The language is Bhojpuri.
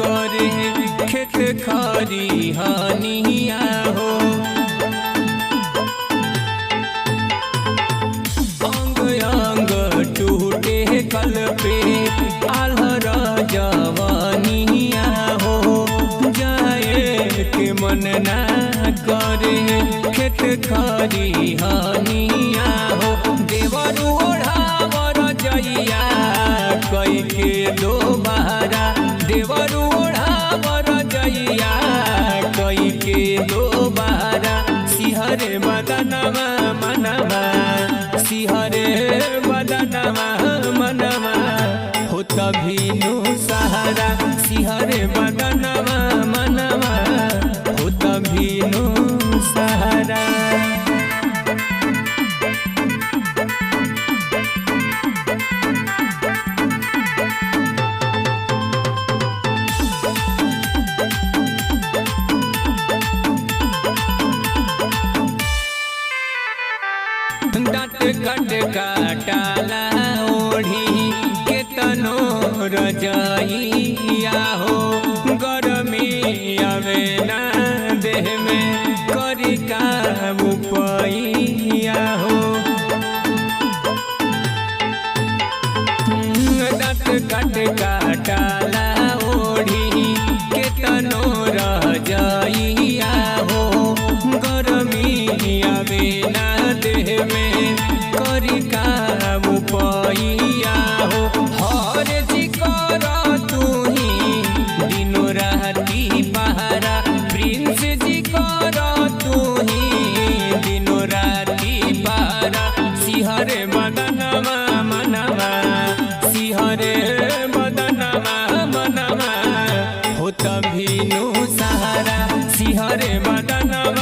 करे खेत खरिहानिया हो। अंग अंग टूटे कल पे आल्हर जवानिया हो। जाए के मन ना करे खेत खरिहानिया हो। देवर ओढ़ावर जइया कई के दोबारा, देवर ओढ़ावर जइया कई के दोबारा। सिहरे बदनमा मनवा, सिहरे बदनमा मनवा हो तभी नु सहारा। सिहरे बदनमा मनवा हो तभी नु सहारा। डांट कट काटाला ओढ़ी केतनो रजाइया हो। गरमी आवे ना देह में करी का उपैया हो। डांट कट काटाला ओढ़ी केतनो रजाइया हो। गरमी आवे ना देह में करी का उपैया हो। हर जी कर तू ही दिनो राती पहारा। प्रिंस जी कर तू ही दिनो राती पहारा। सिहरे बदनमा मनवा, सिहरे बदनमा मनवा हो तभी नु सहारा। सिहरे बदनमा